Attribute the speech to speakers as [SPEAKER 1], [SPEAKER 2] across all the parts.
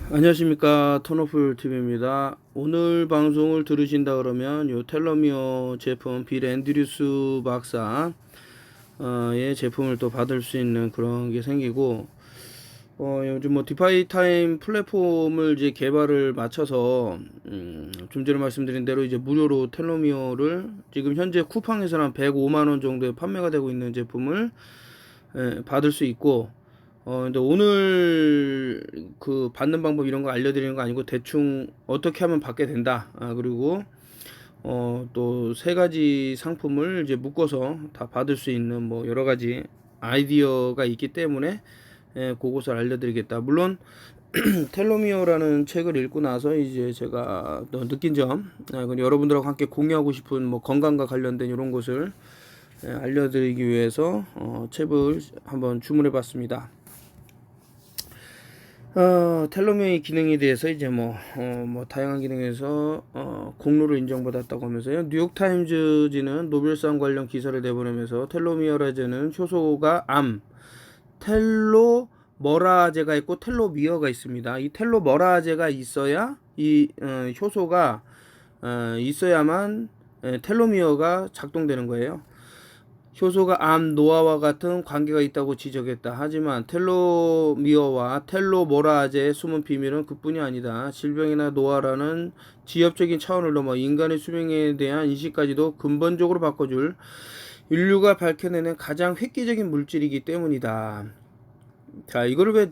[SPEAKER 1] 안녕하십니까, 턴오플 TV입니다. 오늘 방송을 들으신다 그러면 요 텔러미어 제품 빌 앤드류스 박사의 제품을 또 받을 수 있는 그런 게 생기고, 요즘 뭐 디파이 타임 플랫폼을 이제 개발을 마쳐서 좀 전에 말씀드린 대로 이제 무료로 텔러미어를 지금 현재 쿠팡에서는 한 105만 원 정도에 판매가 되고 있는 제품을 받을 수 있고, 근데 오늘 그 받는 방법 이런 거 알려드리는 거 아니고 대충 어떻게 하면 받게 된다. 그리고 또 세 가지 상품을 이제 묶어서 다 받을 수 있는 뭐 여러 가지 아이디어가 있기 때문에 그것을 알려드리겠다. 물론 텔로미어라는 책을 읽고 나서 이제 제가 또 느낀 점, 여러분들하고 함께 공유하고 싶은 뭐 건강과 관련된 이런 것을 알려드리기 위해서 책을 한번 주문해 봤습니다. 텔로미어의 기능에 대해서 이제 뭐 다양한 기능에서 공로를 인정받았다고 하면서요. 뉴욕타임즈지는 노벨상 관련 기사를 내보내면서 텔로미어라제는 효소가 텔로머라제가 있고 텔로미어가 있습니다. 이 텔로머라제가 있어야 이 효소가 있어야만 텔로미어가 작동되는 거예요. 효소가 암, 노화와 같은 관계가 있다고 지적했다. 하지만 텔로미어와 텔로모라제의 숨은 비밀은 그뿐이 아니다. 질병이나 노화라는 지엽적인 차원을 넘어 인간의 수명에 대한 인식까지도 근본적으로 바꿔줄 인류가 밝혀내는 가장 획기적인 물질이기 때문이다. 자, 이거를 왜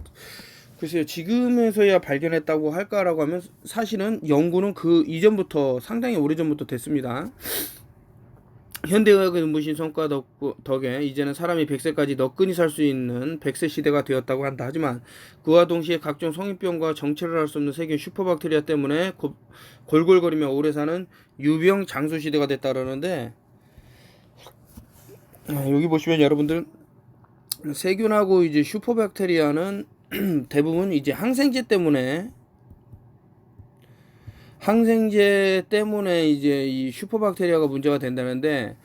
[SPEAKER 1] 글쎄요, 지금에서야 발견했다고 할까라고 하면 사실은 연구는 그 이전부터 상당히 오래전부터 됐습니다. 현대의학의 눈부신 성과 덕에 이제는 사람이 100세까지 너끈히 살 수 있는 100세 시대가 되었다고 한다. 하지만 그와 동시에 각종 성인병과 정체를 할 수 없는 세균 슈퍼박테리아 때문에 골골거리며 오래 사는 유병 장수 시대가 됐다 그러는데, 여기 보시면 여러분들 세균하고 이제 슈퍼박테리아는 대부분 이제 항생제 때문에 이제 이 슈퍼박테리아가 문제가 된다는데,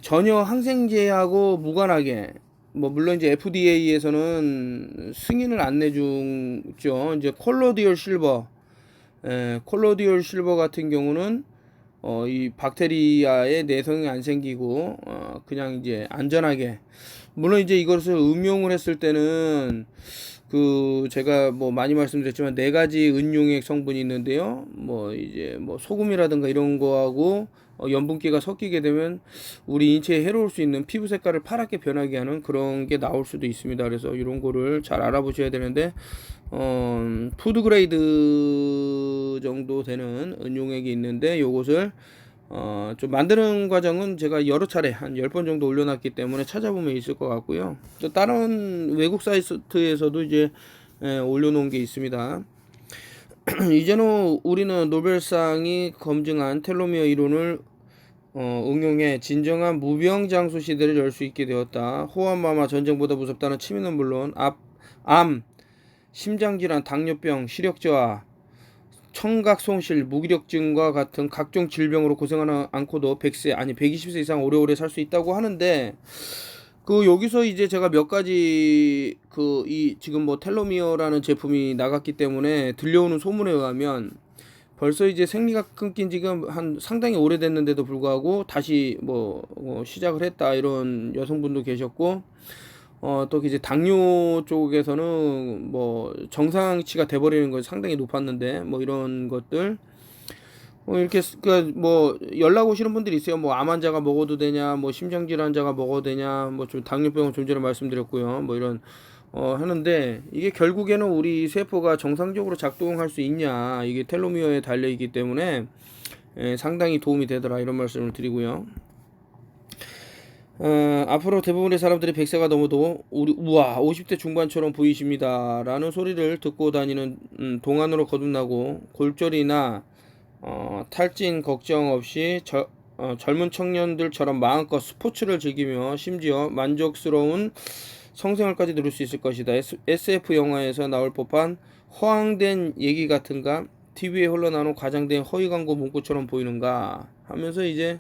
[SPEAKER 1] 전혀 항생제하고 무관하게 뭐 물론 이제 FDA에서는 승인을 안 내주죠. 이제 콜로디올 실버 같은 경우는 이 박테리아의 내성이 안 생기고 그냥 이제 안전하게, 물론 이제 이것을 응용을 했을 때는 그 제가 뭐 많이 말씀드렸지만 네 가지 은용액 성분이 있는데요. 뭐 이제 뭐 소금이라든가 이런 거하고 염분기가 섞이게 되면 우리 인체에 해로울 수 있는 피부 색깔을 파랗게 변하게 하는 그런 게 나올 수도 있습니다. 그래서 이런 거를 잘 알아보셔야 되는데, 푸드 그레이드 정도 되는 은용액이 있는데 요것을 좀 만드는 과정은 제가 여러 차례 한 10번 정도 올려놨기 때문에 찾아보면 있을 것 같고요. 또 다른 외국 사이트에서도 이제 올려놓은 게 있습니다. 이제는 우리는 노벨상이 검증한 텔로미어 이론을 응용해 진정한 무병장수 시대를 열 수 있게 되었다. 호환마마 전쟁보다 무섭다는 치매는 물론 암, 심장질환, 당뇨병, 시력저하, 청각 손실, 무기력증과 같은 각종 질병으로 고생하지 않고도 100세 아니 120세 이상 오래오래 살 수 있다고 하는데, 그 여기서 이제 제가 몇 가지 이 지금 뭐 텔로미어라는 제품이 나갔기 때문에 들려오는 소문에 의하면 벌써 이제 생리가 끊긴 지금 한 상당히 오래됐는데도 불구하고 다시 시작을 했다, 이런 여성분도 계셨고, 또 이제 당뇨 쪽에서는 뭐 정상치가 돼버리는 것이 상당히 높았는데 뭐 이런 것들 이렇게 뭐 연락 오시는 분들이 있어요. 뭐 암 환자가 먹어도 되냐, 뭐 심장질환 환자가 먹어도 되냐, 뭐 좀 당뇨병은 좀 전에 말씀드렸고요. 뭐 이런 하는데, 이게 결국에는 우리 세포가 정상적으로 작동할 수 있냐, 이게 텔로미어에 달려 있기 때문에 상당히 도움이 되더라, 이런 말씀을 드리고요. 앞으로 대부분의 사람들이 100세가 넘어도 우와 50대 중반처럼 보이십니다 라는 소리를 듣고 다니는 동안으로 거듭나고, 골절이나 탈진 걱정 없이 젊은 청년들처럼 마음껏 스포츠를 즐기며 심지어 만족스러운 성생활까지 누릴 수 있을 것이다. SF 영화에서 나올 법한 허황된 얘기 같은가, TV에 흘러나오는 과장된 허위 광고 문구처럼 보이는가 하면서 이제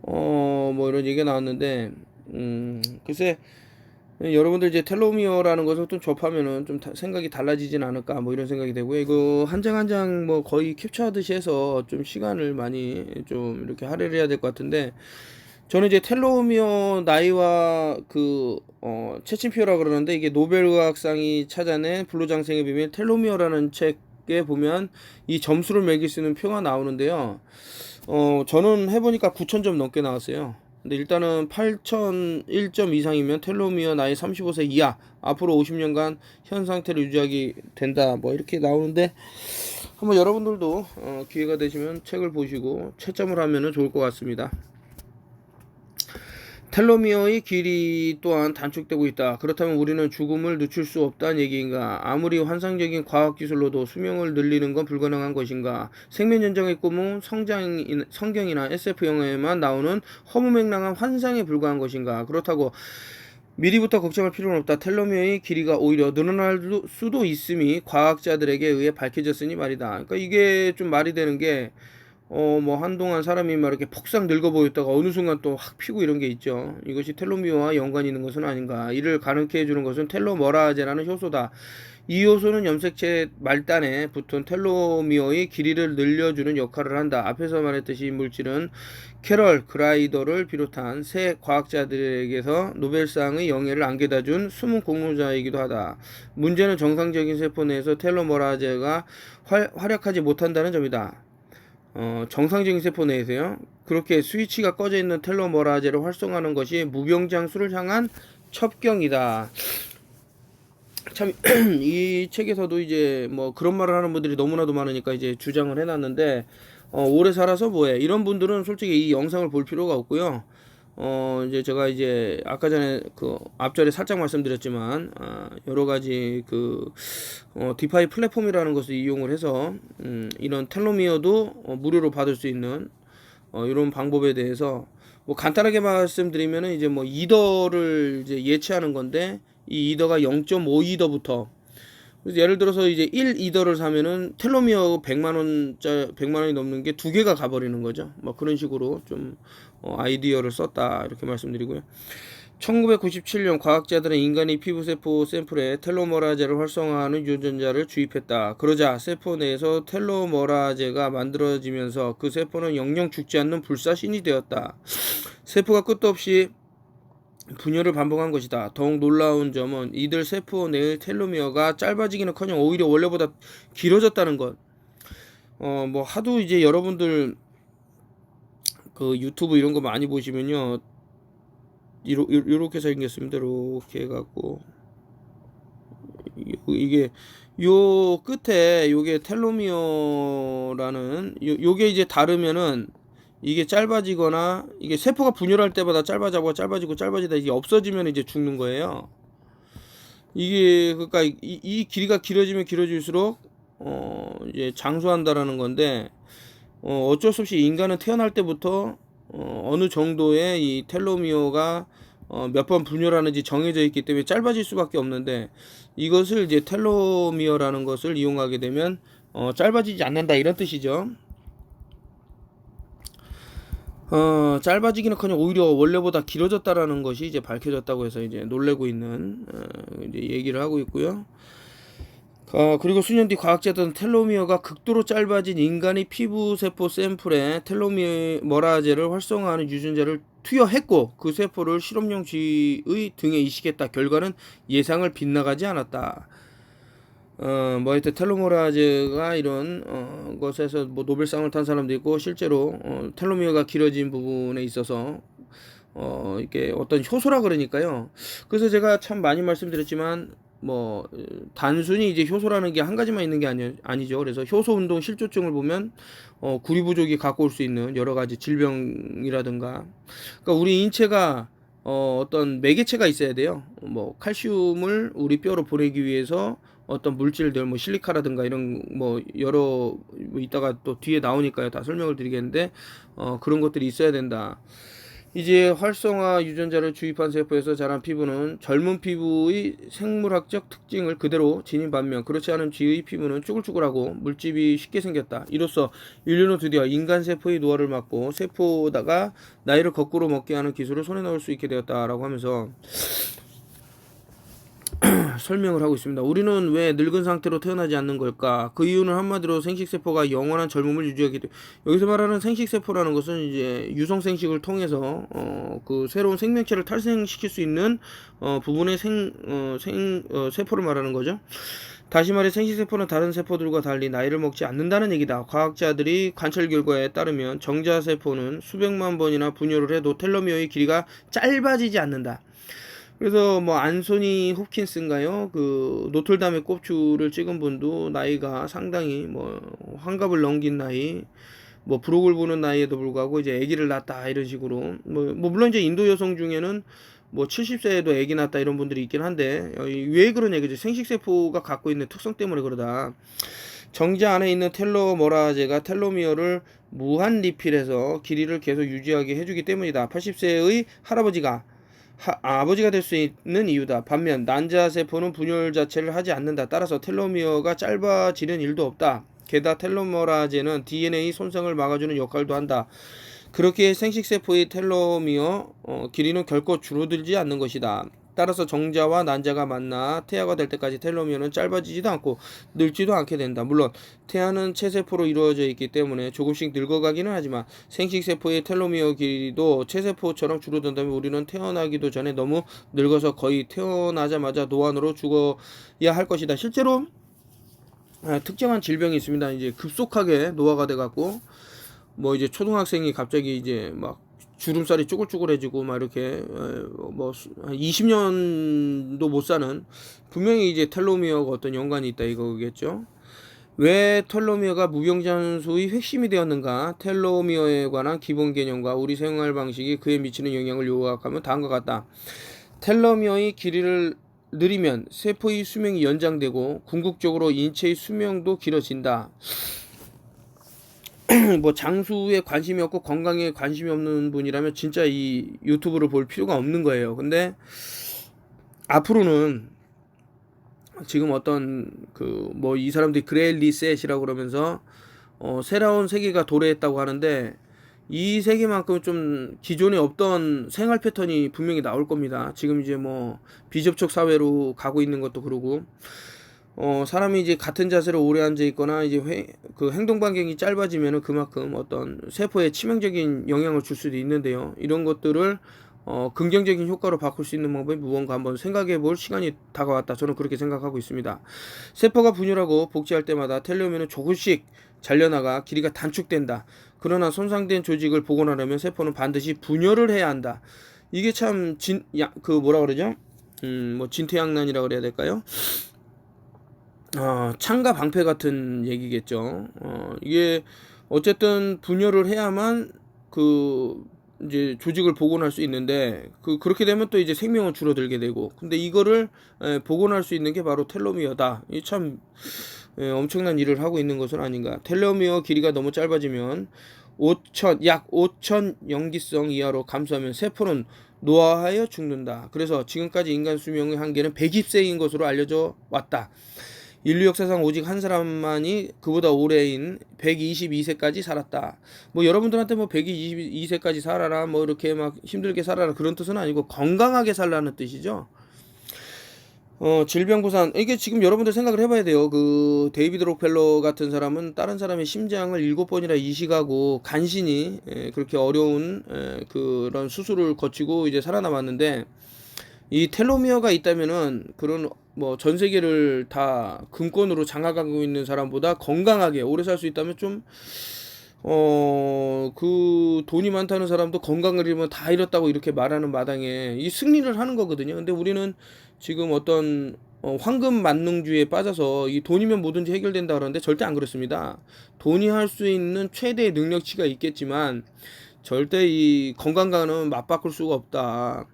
[SPEAKER 1] 뭐 이런 얘기가 나왔는데, 글쎄 여러분들 이제 텔로미어라는 것을 또 접하면은 좀 생각이 달라지진 않을까 뭐 이런 생각이 되고요. 이거 한 장 한 장 뭐 거의 캡처하듯이 해서 좀 시간을 많이 좀 이렇게 할애를 해야 될 것 같은데, 저는 이제 텔로미어 나이와 체침표라 그러는데, 이게 노벨과학상이 찾아낸 불로장생의 비밀 텔로미어라는 책에 보면 이 점수를 매길 수 있는 표가 나오는데요. 저는 해보니까 9,000점 넘게 나왔어요. 근데 일단은 8,001점 이상이면 텔로미어 나이 35세 이하, 앞으로 50년간 현 상태를 유지하게 된다, 뭐 이렇게 나오는데, 한번 여러분들도 기회가 되시면 책을 보시고 채점을 하면 좋을 것 같습니다. 텔로미어의 길이 또한 단축되고 있다. 그렇다면 우리는 죽음을 늦출 수 없다는 얘기인가? 아무리 환상적인 과학기술로도 수명을 늘리는 건 불가능한 것인가? 생명연장의 꿈은 성경이나 SF 영화에만 나오는 허무맹랑한 환상에 불과한 것인가? 그렇다고 미리부터 걱정할 필요는 없다. 텔로미어의 길이가 오히려 늘어날 수도 있음이 과학자들에게 의해 밝혀졌으니 말이다. 그러니까 이게 좀 말이 되는 게, 뭐 한동안 사람이 막 이렇게 폭삭 늙어 보였다가 어느 순간 또 확 피고 이런 게 있죠. 이것이 텔로미어와 연관이 있는 것은 아닌가. 이를 가능케 해주는 것은 텔로머라제라는 효소다. 이 효소는 염색체 말단에 붙은 텔로미어의 길이를 늘려주는 역할을 한다. 앞에서 말했듯이 이 물질은 캐럴 그라이더를 비롯한 세 과학자들에게서 노벨상의 영예를 안겨다 준 숨은 공로자이기도 하다. 문제는 정상적인 세포 내에서 텔로머라제가 활약하지 못한다는 점이다. 정상적인 세포 내에서요, 그렇게 스위치가 꺼져 있는 텔로머라제를 활성화하는 것이 무병장수를 향한 첩경이다. 참, 이 책에서도 이제 뭐 그런 말을 하는 분들이 너무나도 많으니까 이제 주장을 해놨는데, 오래 살아서 뭐해? 이런 분들은 솔직히 이 영상을 볼 필요가 없고요. 이제 제가 이제 아까 전에 앞절에 살짝 말씀드렸지만, 여러 가지 디파이 플랫폼이라는 것을 이용을 해서, 이런 텔로미어도 무료로 받을 수 있는, 이런 방법에 대해서 뭐 간단하게 말씀드리면은 이제 뭐 이더를 이제 예치하는 건데, 이 이더가 0.5이더부터, 예를 들어서 이제 1이더를 사면은 텔로미어 100만원이 넘는 게 두 개가 가버리는 거죠. 뭐 그런 식으로 좀 아이디어를 썼다, 이렇게 말씀드리고요. 1997년 과학자들은 인간의 피부세포 샘플에 텔로머라제를 활성화하는 유전자를 주입했다. 그러자 세포 내에서 텔로머라제가 만들어지면서 그 세포는 영영 죽지 않는 불사신이 되었다. 세포가 끝도 없이 분열을 반복한 것이다. 더욱 놀라운 점은 이들 세포 내의 텔로미어가 짧아지기는커녕 오히려 원래보다 길어졌다는 것. 뭐 하도 이제 여러분들 유튜브 이런 거 많이 보시면요, 이렇게 생겼습니다. 이렇게 해갖고 이게 요 끝에 요게 텔로미어라는 요게 이제 다르면은 이게 짧아지거나, 이게 세포가 분열할 때마다 짧아지다 이게 없어지면 이제 죽는 거예요. 이게 그러니까 이 길이가 길어지면 길어질수록 이제 장수한다라는 건데, 어쩔 수 없이 인간은 태어날 때부터 어느 정도의 이 텔로미어가 몇 번 분열하는지 정해져 있기 때문에 짧아질 수밖에 없는데, 이것을 이제 텔로미어라는 것을 이용하게 되면 짧아지지 않는다, 이런 뜻이죠. 짧아지기는커녕 오히려 원래보다 길어졌다라는 것이 이제 밝혀졌다고 해서 이제 놀래고 있는 이제 얘기를 하고 있고요. 그리고 수년 뒤 과학자들은 텔로미어가 극도로 짧아진 인간의 피부세포 샘플에 텔로머라제를 활성화하는 유전자를 투여했고, 그 세포를 실험용 쥐의 등에 이식했다. 결과는 예상을 빗나가지 않았다. 뭐 하여튼 텔로머라제가 이런 것에서 뭐 노벨상을 탄 사람도 있고, 실제로 텔로미어가 길어진 부분에 있어서 이렇게 어떤 효소라 그러니까요. 그래서 제가 참 많이 말씀드렸지만, 뭐 단순히 이제 효소라는 게 한 가지만 있는 게 아니죠. 그래서 효소 운동 실조증을 보면 구리 부족이 갖고 올 수 있는 여러 가지 질병이라든가, 그러니까 우리 인체가 어떤 매개체가 있어야 돼요. 뭐 칼슘을 우리 뼈로 보내기 위해서 어떤 물질들, 뭐 실리카라든가 이런 뭐 여러 뭐 이따가 또 뒤에 나오니까요, 다 설명을 드리겠는데, 그런 것들이 있어야 된다. 이제 활성화 유전자를 주입한 세포에서 자란 피부는 젊은 피부의 생물학적 특징을 그대로 지닌 반면, 그렇지 않은 쥐의 피부는 쭈글쭈글하고 물집이 쉽게 생겼다. 이로써 인류는 드디어 인간 세포의 노화를 막고 세포다가 나이를 거꾸로 먹게 하는 기술을 손에 넣을 수 있게 되었다라고 하면서, 설명을 하고 있습니다. 우리는 왜 늙은 상태로 태어나지 않는 걸까? 그 이유는 한마디로 생식세포가 영원한 젊음을 유지하기 때문에, 여기서 말하는 생식세포라는 것은 이제 유성생식을 통해서 그 새로운 생명체를 탄생시킬 수 있는 부분의 세포를 말하는 거죠. 다시 말해 생식세포는 다른 세포들과 달리 나이를 먹지 않는다는 얘기다. 과학자들이 관찰 결과에 따르면 정자세포는 수백만 번이나 분열을 해도 텔로미어의 길이가 짧아지지 않는다. 그래서 뭐 안소니 홉킨스인가요? 그 노틀담의 꼽추를 찍은 분도 나이가 상당히 뭐 환갑을 넘긴 나이, 뭐 부록을 부는 나이에도 불구하고 이제 아기를 낳았다 이런 식으로 뭐 물론 이제 인도 여성 중에는 뭐 70세에도 아기 낳았다 이런 분들이 있긴 한데 왜 그런 얘기죠? 생식세포가 갖고 있는 특성 때문에 그러다. 정자 안에 있는 텔로머라제가 텔로미어를 무한 리필해서 길이를 계속 유지하게 해주기 때문이다. 80세의 할아버지가 아버지가 될 수 있는 이유다. 반면 난자세포는 분열 자체를 하지 않는다. 따라서 텔로미어가 짧아지는 일도 없다. 게다가 텔로머라제는 DNA 손상을 막아주는 역할도 한다. 그렇게 생식세포의 텔로미어 길이는 결코 줄어들지 않는 것이다. 따라서 정자와 난자가 만나 태아가 될 때까지 텔로미어는 짧아지지도 않고 늙지도 않게 된다. 물론 태아는 체세포로 이루어져 있기 때문에 조금씩 늙어가기는 하지만 생식세포의 텔로미어 길이도 체세포처럼 줄어든다면 우리는 태어나기도 전에 너무 늙어서 거의 태어나자마자 노안으로 죽어야 할 것이다. 실제로 특정한 질병이 있습니다. 이제 급속하게 노화가 돼갖고 뭐 이제 초등학생이 갑자기 이제 막 주름살이 쭈글쭈글해지고 막 이렇게 뭐 20년도 못 사는, 분명히 이제 텔로미어가 어떤 연관이 있다 이거겠죠. 왜 텔로미어가 무병장수의 핵심이 되었는가? 텔로미어에 관한 기본 개념과 우리 생활 방식이 그에 미치는 영향을 요약하면 다음과 같다. 텔로미어의 길이를 느리면 세포의 수명이 연장되고 궁극적으로 인체의 수명도 길어진다. 뭐 장수에 관심이 없고 건강에 관심이 없는 분이라면 진짜 이 유튜브를 볼 필요가 없는 거예요. 근데 앞으로는 지금 어떤 그 뭐 이 사람들이 그레일 리셋이라고 그러면서 새로운 세계가 도래했다고 하는데, 이 세계만큼 좀 기존에 없던 생활 패턴이 분명히 나올 겁니다. 지금 이제 뭐 비접촉 사회로 가고 있는 것도 그러고, 사람이 이제 같은 자세로 오래 앉아 있거나 이제 그 행동 반경이 짧아지면은 그만큼 어떤 세포에 치명적인 영향을 줄 수도 있는데요. 이런 것들을 긍정적인 효과로 바꿀 수 있는 방법이 무언가 한번 생각해 볼 시간이 다가왔다. 저는 그렇게 생각하고 있습니다. 세포가 분열하고 복제할 때마다 텔로미어는 조금씩 잘려나가 길이가 단축된다. 그러나 손상된 조직을 복원하려면 세포는 반드시 분열을 해야 한다. 이게 참 그 뭐라 그러죠? 뭐 진퇴양난이라 그래야 될까요? 창과 방패 같은 얘기겠죠. 이게 어쨌든 분열을 해야만 그 이제 조직을 복원할 수 있는데, 그렇게 되면 또 이제 생명은 줄어들게 되고, 근데 이거를 복원할 수 있는 게 바로 텔로미어다. 이 참 엄청난 일을 하고 있는 것은 아닌가. 텔로미어 길이가 너무 짧아지면 약 5천 염기성 이하로 감소하면 세포는 노화하여 죽는다. 그래서 지금까지 인간 수명의 한계는 120세인 것으로 알려져 왔다. 인류 역사상 오직 한 사람만이 그보다 오래인 122세까지 살았다. 뭐 여러분들한테 뭐 122세까지 살아라, 뭐 이렇게 막 힘들게 살아라 그런 뜻은 아니고 건강하게 살라는 뜻이죠. 질병 부산, 이게 지금 여러분들 생각을 해봐야 돼요. 그 데이비드 록펠러 같은 사람은 다른 사람의 심장을 7번이나 이식하고 간신히 그렇게 어려운 그런 수술을 거치고 이제 살아남았는데, 이 텔로미어가 있다면은 그런 뭐 전 세계를 다 금권으로 장악하고 있는 사람보다 건강하게 오래 살 수 있다면 좀 그 돈이 많다는 사람도 건강을 잃으면 다 잃었다고 이렇게 말하는 마당에 이 승리를 하는 거거든요. 근데 우리는 지금 어떤 황금 만능주의에 빠져서 이 돈이면 뭐든지 해결된다 그러는데 절대 안 그렇습니다. 돈이 할 수 있는 최대의 능력치가 있겠지만 절대 이 건강과는 맞바꿀 수가 없다.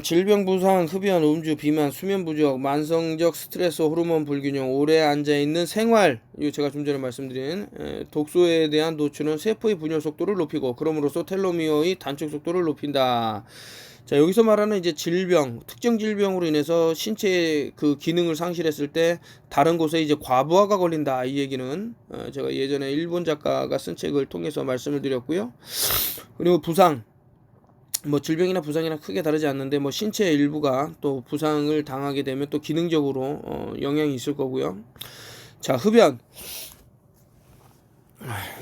[SPEAKER 1] 질병 부상, 흡연, 음주, 비만, 수면 부족, 만성적 스트레스, 호르몬 불균형, 오래 앉아있는 생활, 이거 제가 좀 전에 말씀드린 독소에 대한 노출은 세포의 분열 속도를 높이고 그럼으로써 텔로미어의 단축 속도를 높인다. 자, 여기서 말하는 이제 질병, 특정 질병으로 인해서 신체의 그 기능을 상실했을 때 다른 곳에 이제 과부하가 걸린다. 이 얘기는 제가 예전에 일본 작가가 쓴 책을 통해서 말씀을 드렸고요. 그리고 부상, 뭐 질병이나 부상이나 크게 다르지 않는데 뭐 신체 일부가 또 부상을 당하게 되면 또 기능적으로 영향이 있을 거고요. 자, 흡연.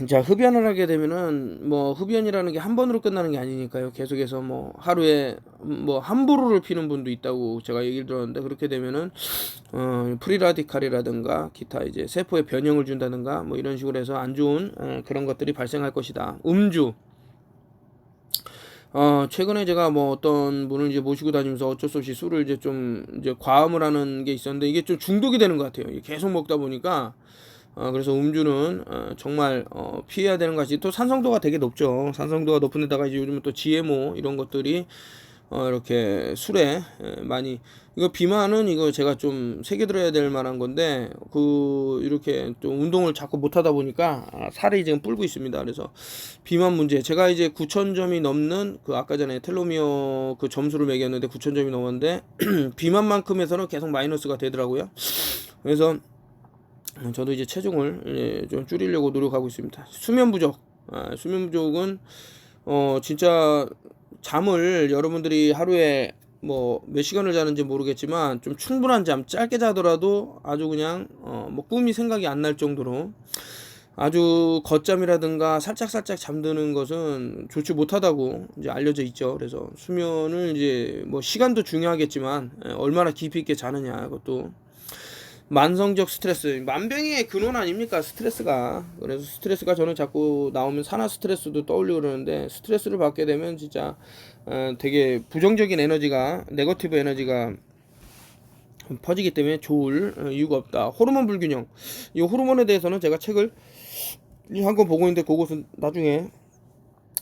[SPEAKER 1] 자, 흡연을 하게 되면은 뭐 흡연이라는 게 한 번으로 끝나는 게 아니니까요. 계속해서 뭐 하루에 뭐 한 보루를 피는 분도 있다고 제가 얘기를 들었는데, 그렇게 되면은 프리라디칼이라든가 기타 이제 세포에 변형을 준다든가 뭐 이런 식으로 해서 안 좋은 그런 것들이 발생할 것이다. 음주. 최근에 제가 뭐 어떤 분을 이제 모시고 다니면서 어쩔 수 없이 술을 이제 좀 이제 과음을 하는 게 있었는데, 이게 좀 중독이 되는 것 같아요. 계속 먹다 보니까. 그래서 음주는 정말 피해야 되는 것이, 또 산성도가 되게 높죠. 산성도가 높은 데다가 이제 요즘은 또 GMO 이런 것들이 이렇게 술에 많이, 이거 비만은 이거 제가 좀 새겨들어야 될 만한 건데, 이렇게 좀 운동을 자꾸 못 하다 보니까 살이 지금 불고 있습니다. 그래서 비만 문제, 제가 이제 9,000점이 넘는 그 아까 전에 텔로미어 그 점수를 매겼는데 9,000점이 넘었는데 비만만큼에서는 계속 마이너스가 되더라고요. 그래서 저도 이제 체중을 좀 줄이려고 노력하고 있습니다. 수면 부족. 수면 부족은 진짜 잠을 여러분들이 하루에 뭐 몇 시간을 자는지 모르겠지만 좀 충분한 잠, 짧게 자더라도 아주 그냥 뭐 꿈이 생각이 안 날 정도로 아주 걷잠이라든가 살짝살짝 잠드는 것은 좋지 못하다고 이제 알려져 있죠. 그래서 수면을 이제 뭐 시간도 중요하겠지만 얼마나 깊이 있게 자느냐, 그것도. 만성적 스트레스, 만병의 근원 아닙니까, 스트레스가. 그래서 스트레스가 저는 자꾸 나오면 산화 스트레스도 떠올리고 그러는데, 스트레스를 받게 되면 진짜 되게 부정적인 에너지가, 네거티브 에너지가 퍼지기 때문에 좋을 이유가 없다. 호르몬 불균형. 이 호르몬에 대해서는 제가 책을 한 권 보고 있는데, 그것은 나중에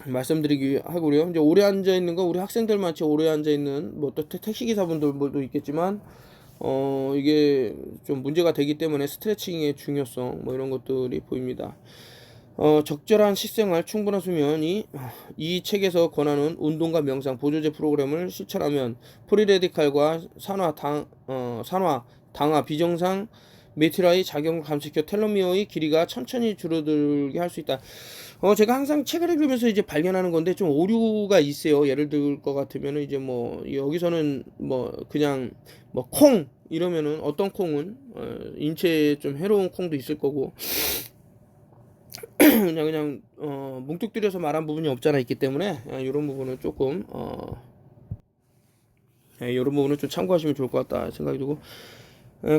[SPEAKER 1] 말씀드리기 하고요. 이제 오래 앉아 있는 거, 우리 학생들 많이 오래 앉아 있는 뭐 또 택시 기사분들도 있겠지만 이게 좀 문제가 되기 때문에 스트레칭의 중요성 뭐 이런 것들이 보입니다. 적절한 식생활, 충분한 수면이, 이 책에서 권하는 운동과 명상, 보조제 프로그램을 실천하면 프리레디칼과 산화, 당화, 비정상 메티라의 작용을 감축해 텔로미어의 길이가 천천히 줄어들게 할 수 있다. 제가 항상 책을 읽으면서 이제 발견하는 건데, 좀 오류가 있어요. 예를 들 것 같으면 이제 뭐 여기서는 뭐 그냥 뭐 콩 이러면은, 어떤 콩은 인체에 좀 해로운 콩도 있을 거고 그냥 뭉뚱그려서 말한 부분이 없잖아 있기 때문에 이런 부분은 조금 이런 부분은 좀 참고하시면 좋을 것 같다 생각이 들고,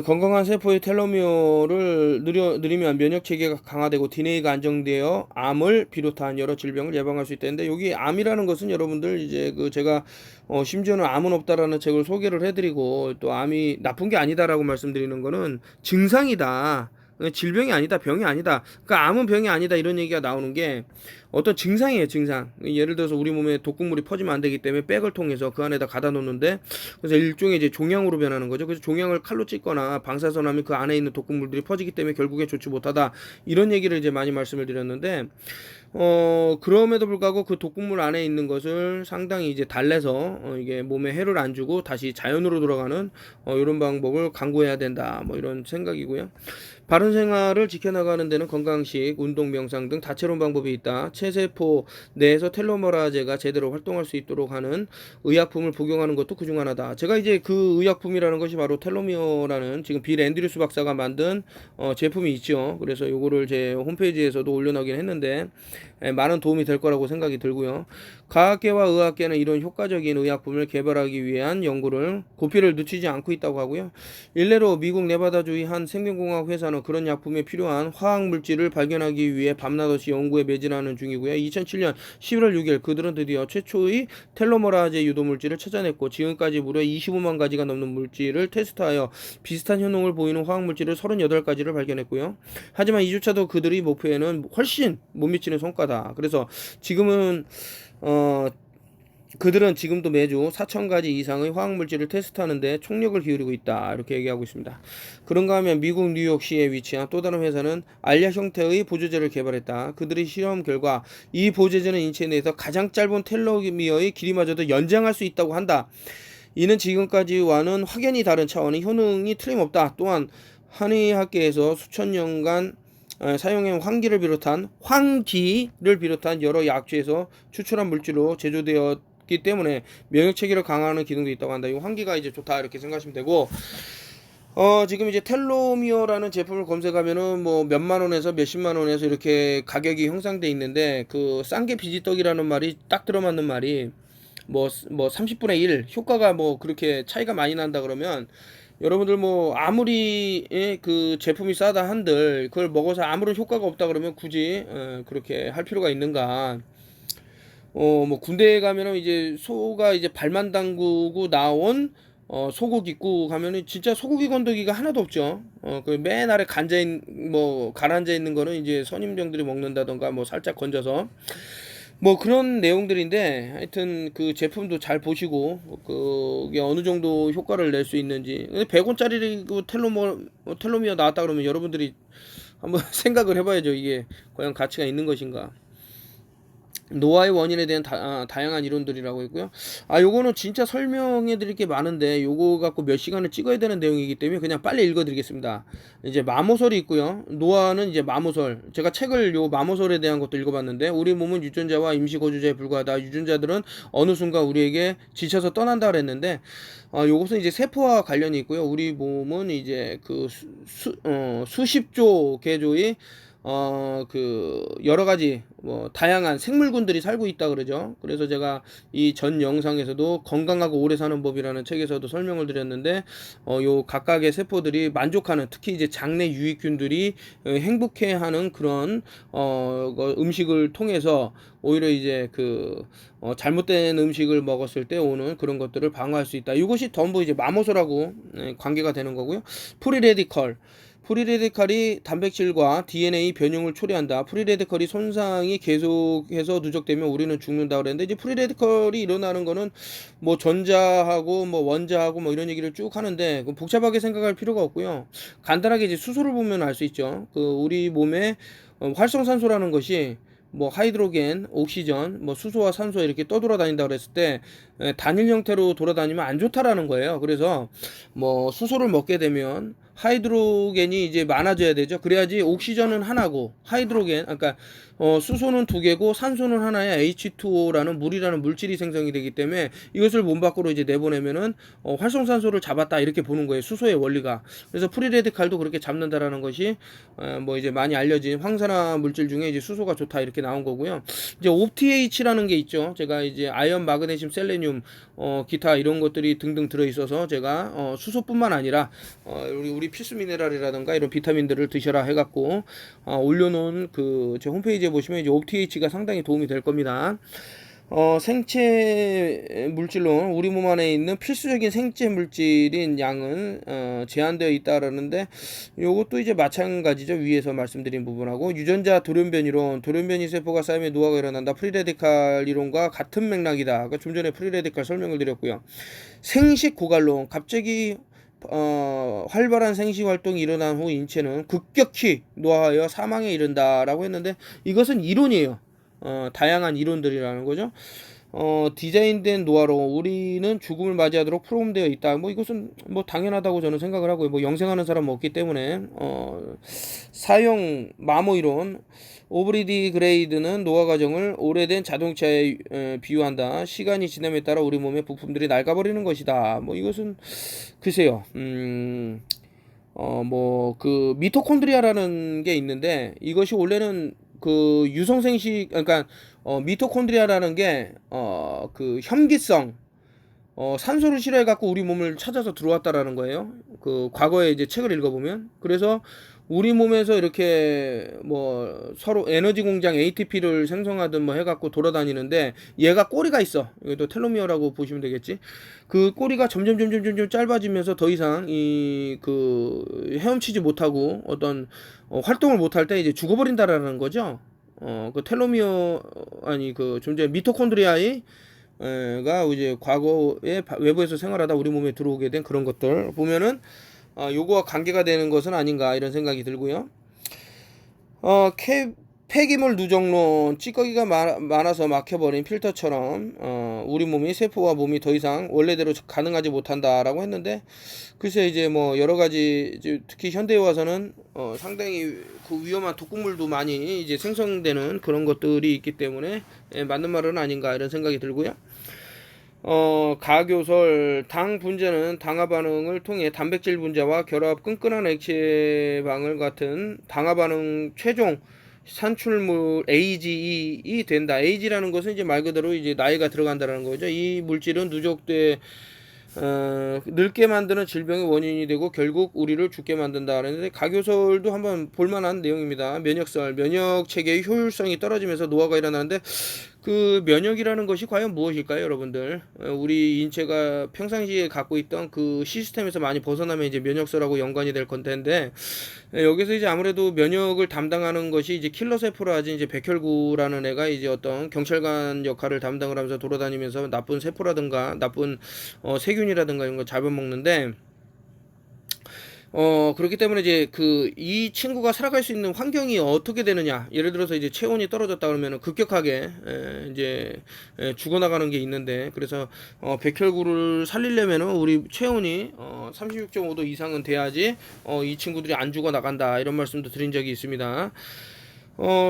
[SPEAKER 1] 건강한 세포의 텔로미어를 늘리면 면역 체계가 강화되고 DNA가 안정되어 암을 비롯한 여러 질병을 예방할 수 있다는데, 여기 암이라는 것은 여러분들 이제 제가 심지어는 암은 없다라는 책을 소개를 해드리고, 또 암이 나쁜 게 아니다라고 말씀드리는 거는 증상이다. 질병이 아니다, 병이 아니다. 그러니까 암은 병이 아니다 이런 얘기가 나오는 게 어떤 증상이에요, 증상. 예를 들어서 우리 몸에 독극물이 퍼지면 안 되기 때문에 백을 통해서 그 안에다 가다 놓는데, 그래서 일종의 이제 종양으로 변하는 거죠. 그래서 종양을 칼로 찢거나 방사선하면 그 안에 있는 독극물들이 퍼지기 때문에 결국에 좋지 못하다, 이런 얘기를 이제 많이 말씀을 드렸는데, 그럼에도 불구하고 그 독극물 안에 있는 것을 상당히 이제 달래서 이게 몸에 해를 안 주고 다시 자연으로 돌아가는 이런 방법을 강구해야 된다, 뭐 이런 생각이고요. 바른 생활을 지켜나가는 데는 건강식, 운동, 명상 등 다채로운 방법이 있다. 체세포 내에서 텔로머라제가 제대로 활동할 수 있도록 하는 의약품을 복용하는 것도 그중 하나다. 제가 이제 그 의약품이라는 것이 바로 텔로미어라는, 지금 빌 앤드류스 박사가 만든 제품이 있죠. 그래서 요거를 제 홈페이지에서도 올려놓긴 했는데 많은 도움이 될 거라고 생각이 들고요. 과학계와 의학계는 이런 효과적인 의약품을 개발하기 위한 연구를 고삐를 늦추지 않고 있다고 하고요. 일례로 미국 네바다주의 한 생명공학 회사는 그런 약품에 필요한 화학물질을 발견하기 위해 밤낮없이 연구에 매진하는 중이고요. 2007년 11월 6일 그들은 드디어 최초의 텔로머라제 유도물질을 찾아냈고, 지금까지 무려 25만 가지가 넘는 물질을 테스트하여 비슷한 효능을 보이는 화학물질을 38가지를 발견했고요. 하지만 이조차도 그들의 목표에는 훨씬 못 미치는 성과다. 그래서 지금은 그들은 지금도 매주 4,000가지 이상의 화학물질을 테스트하는데 총력을 기울이고 있다, 이렇게 얘기하고 있습니다. 그런가 하면 미국 뉴욕시에 위치한 또 다른 회사는 알약 형태의 보조제를 개발했다. 그들의 실험 결과 이 보조제는 인체 내에서 가장 짧은 텔로미어의 길이마저도 연장할 수 있다고 한다. 이는 지금까지와는 확연히 다른 차원의 효능이 틀림없다. 또한 한의학계에서 수천 년간 사용한 황기를 비롯한 여러 약초에서 추출한 물질로 제조되어 좋기 때문에 면역 체계를 강화하는 기능도 있다고 한다. 이 환기가 이제 좋다 이렇게 생각하시면 되고, 지금 이제 텔로미어라는 제품을 검색하면은 뭐 몇만 원에서 몇십만 원에서 이렇게 가격이 형성돼 있는데, 그 싼 게 비지떡이라는 말이 딱 들어맞는 말이, 뭐 30분의 1 효과가 뭐 그렇게 차이가 많이 난다 그러면, 여러분들 뭐 아무리 그 제품이 싸다 한들 그걸 먹어서 아무런 효과가 없다 그러면 굳이 그렇게 할 필요가 있는가. 뭐 군대에 가면은 이제 소가 이제 발만 담그고 나온 소고기 입고 가면은 진짜 소고기 건더기가 하나도 없죠. 그 맨 아래 뭐 가라앉아 있는 거는 이제 선임병들이 먹는다던가 뭐 살짝 건져서 뭐 그런 내용들인데, 하여튼 그 제품도 잘 보시고 그게 어느 정도 효과를 낼 수 있는지. 100원짜리 그 텔로미어 나왔다 그러면 여러분들이 한번 생각을 해봐야죠. 이게 과연 가치가 있는 것인가. 노화의 원인에 대한 다양한 이론들이라고 있고요. 요거는 진짜 설명해 드릴 게 많은데 요거 갖고 몇 시간을 찍어야 되는 내용이기 때문에 그냥 빨리 읽어 드리겠습니다. 이제 마모설이 있고요. 노화는 이제 마모설. 제가 책을 요 마모설에 대한 것도 읽어봤는데, 우리 몸은 유전자와 임시 거주자에 불과하다. 유전자들은 어느 순간 우리에게 지쳐서 떠난다 그랬는데, 요것은 이제 세포와 관련이 있고요. 우리 몸은 이제 그 수십조 개조의 그 여러 가지 뭐 다양한 생물군들이 살고 있다 그러죠. 그래서 제가 이 전 영상에서도 건강하고 오래 사는 법이라는 책에서도 설명을 드렸는데, 요 각각의 세포들이 만족하는, 특히 이제 장내 유익균들이 행복해하는 그런 음식을 통해서 오히려 이제 그 잘못된 음식을 먹었을 때 오는 그런 것들을 방어할 수 있다. 이것이 전부 이제 마모소라고 관계가 되는 거고요. 프리레디칼이 단백질과 DNA 변형을 초래한다. 프리레디칼이 손상이 계속해서 누적되면 우리는 죽는다 그랬는데, 이제 프리레디칼이 일어나는 거는 뭐 전자하고 뭐 원자하고 뭐 이런 얘기를 쭉 하는데 복잡하게 생각할 필요가 없고요. 간단하게 이제 수소를 보면 알 수 있죠. 그 우리 몸에 활성산소라는 것이 뭐 하이드로겐, 옥시전, 뭐 수소와 산소 이렇게 떠돌아다닌다 그랬을 때 단일 형태로 돌아다니면 안 좋다라는 거예요. 그래서 뭐 수소를 먹게 되면 하이드로겐이 이제 많아져야 되죠. 그래야지 옥시전은 하나고 그러니까 수소는 두 개고 산소는 하나야 H2O라는 물이라는 물질이 생성이 되기 때문에 이것을 몸 밖으로 이제 내보내면은 활성산소를 잡았다 이렇게 보는 거예요. 수소의 원리가. 그래서 프리레디칼도 그렇게 잡는다라는 것이 뭐 이제 많이 알려진 황산화 물질 중에 이제 수소가 좋다 이렇게 나온 거고요. 이제 OPH라는 게 있죠. 제가 이제 아연, 마그네슘, 셀레늄, 기타 이런 것들이 등등 들어 있어서 제가 수소뿐만 아니라 우리 필수 미네랄이라든가 이런 비타민들을 드셔라 해갖고 올려놓은 그 제 홈페이지에 보시면 이제 OPH가 상당히 도움이 될 겁니다. 생체 물질로 우리 몸 안에 있는 필수적인 생체 물질인 양은 제한되어 있다라는데, 요것도 이제 마찬가지죠. 위에서 말씀드린 부분하고 유전자 돌연변 이론, 돌연변이 세포가 쌓이면 노화가 일어난다. 프리레디칼 이론과 같은 맥락이다. 그러니까 좀 전에 프리레디칼 설명을 드렸고요. 생식 고갈론, 갑자기 활발한 생식 활동이 일어난 후 인체는 급격히 노화하여 사망에 이른다라고 했는데, 이것은 이론이에요. 다양한 이론들이라는 거죠. 디자인된 노화로 우리는 죽음을 맞이하도록 프로그램되어 있다. 뭐 이것은 뭐 당연하다고 저는 생각을 하고요. 뭐 영생하는 사람은 없기 때문에 사용 마모 이론, 오브리디 그레이드는 노화 과정을 오래된 자동차에 비유한다. 시간이 지남에 따라 우리 몸의 부품들이 낡아버리는 것이다. 뭐 이것은 글쎄요. 뭐 그 미토콘드리아라는 게 있는데, 이것이 원래는 그 유성생식, 그러니까 미토콘드리아라는 게 그 혐기성 산소를 싫어해 갖고 우리 몸을 찾아서 들어왔다라는 거예요. 그 과거에 이제 책을 읽어보면. 그래서 우리 몸에서 이렇게 뭐 서로 에너지 공장 ATP를 생성하든 뭐 해갖고 돌아다니는데, 얘가 꼬리가 있어. 이것도 텔로미어라고 보시면 되겠지. 그 꼬리가 점점 짧아지면서 더 이상 이 그 헤엄치지 못하고 어떤 활동을 못할 때 이제 죽어버린다라는 거죠. 그 텔로미어 그 좀 전에 미토콘드리아의 가 이제 과거에 외부에서 생활하다 우리 몸에 들어오게 된 그런 것들 보면은 요거와 관계가 되는 것은 아닌가 이런 생각이 들고요. 폐기물 누정론, 찌꺼기가 많아서 막혀버린 필터처럼 우리 몸이 세포와 몸이 더 이상 원래대로 가능하지 못한다라고 했는데, 글쎄 이제 뭐 여러 가지 특히 현대에 와서는 상당히 그 위험한 독극물도 많이 이제 생성되는 그런 것들이 있기 때문에 맞는 말은 아닌가 이런 생각이 들고요. 가교설, 당 분자는 당화 반응을 통해 단백질 분자와 결합 끈끈한 액체방울 같은 당화 반응 최종 산출물 AGE이 된다. AG라는 것은 이제 말 그대로 이제 나이가 들어간다는 거죠. 이 물질은 누적돼 늙게 만드는 질병의 원인이 되고 결국 우리를 죽게 만든다. 그런데 가교설도 한번 볼만한 내용입니다. 면역설, 면역 체계의 효율성이 떨어지면서 노화가 일어나는데 그 면역이라는 것이 과연 무엇일까요, 여러분들? 우리 인체가 평상시에 갖고 있던 그 시스템에서 많이 벗어나면 이제 면역설하고 연관이 될 건데, 여기서 이제 아무래도 면역을 담당하는 것이 이제 킬러 세포라 하지, 이제 백혈구라는 애가 이제 어떤 경찰관 역할을 담당을 하면서 돌아다니면서 나쁜 세포라든가 나쁜 세균이라든가 이런 거 잡아먹는데, 그렇기 때문에 이제 이 친구가 살아갈 수 있는 환경이 어떻게 되느냐. 예를 들어서 이제 체온이 떨어졌다 그러면 급격하게, 이제, 죽어나가는 게 있는데, 그래서, 백혈구를 살리려면은 우리 체온이, 36.5도 이상은 돼야지, 이 친구들이 안 죽어나간다. 이런 말씀도 드린 적이 있습니다.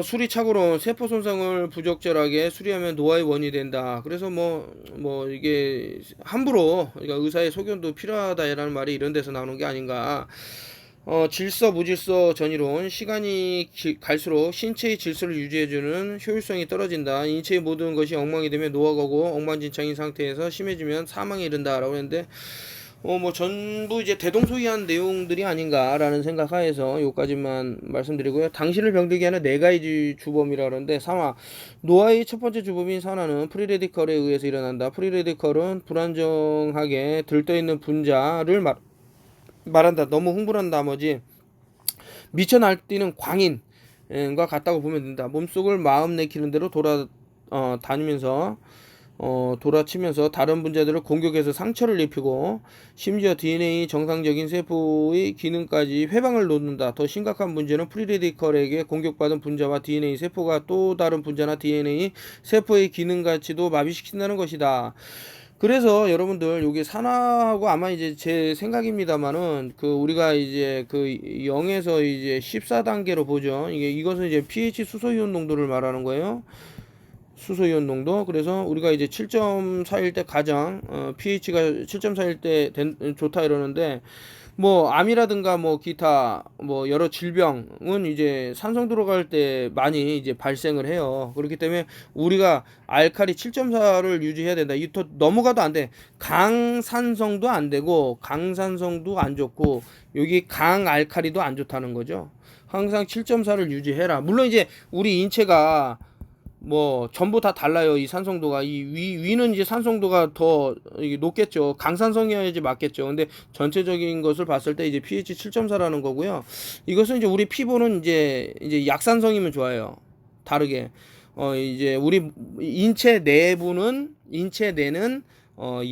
[SPEAKER 1] 수리 착오로 세포 손상을 부적절하게 수리하면 노화의 원인이 된다. 그래서 이게 함부로, 그러니까 의사의 소견도 필요하다라는 말이 이런 데서 나오는 게 아닌가. 질서, 무질서 전이론, 시간이 갈수록 신체의 질서를 유지해주는 효율성이 떨어진다. 인체의 모든 것이 엉망이 되면 노화가 오고 엉망진창인 상태에서 심해지면 사망에 이른다라고 했는데, 전부 이제 대동소이한 내용들이 아닌가라는 생각하에서 요까지만 말씀드리고요. 당신을 병들게 하는 네 가지 주범이라 그러는데, 산화. 노화의 첫 번째 주범인 산화는 프리레디컬에 의해서 일어난다. 프리레디컬은 불안정하게 들떠있는 분자를 말한다. 너무 흥분한 나머지 미쳐 날뛰는 광인과 같다고 보면 된다. 몸속을 마음 내키는 대로 다니면서 돌아치면서 다른 분자들을 공격해서 상처를 입히고 심지어 DNA 정상적인 세포의 기능까지 회방을 놓는다. 더 심각한 문제는 프리레디컬에게 공격받은 분자와 DNA 세포가 또 다른 분자나 DNA 세포의 기능 가치도 마비시킨다는 것이다. 그래서 여러분들 여기 산화하고 아마 이제 제 생각입니다만은 우리가 이제 0에서 이제 14단계로 보죠. 이것은 이제 pH 수소이온 농도를 말하는 거예요. 수소이온 농도. 그래서 우리가 이제 7.4일 때 가장 pH가 7.4일 때 좋다 이러는데, 암이라든가 기타 여러 질병은 이제 산성 들어갈 때 많이 이제 발생을 해요. 그렇기 때문에 우리가 알칼리 7.4를 유지해야 된다. 이 더 넘어가도 안 돼. 강산성도 안 되고 강산성도 안 좋고 여기 강알칼리도 안 좋다는 거죠. 항상 7.4를 유지해라. 물론 이제 우리 인체가 전부 다 달라요. 이 산성도가. 위는 이제 산성도가 더 높겠죠. 강산성이어야지 맞겠죠. 근데 전체적인 것을 봤을 때 이제 pH 7.4라는 거고요. 이것은 이제 우리 피부는 이제 약산성이면 좋아요. 다르게. 이제 우리 인체 내는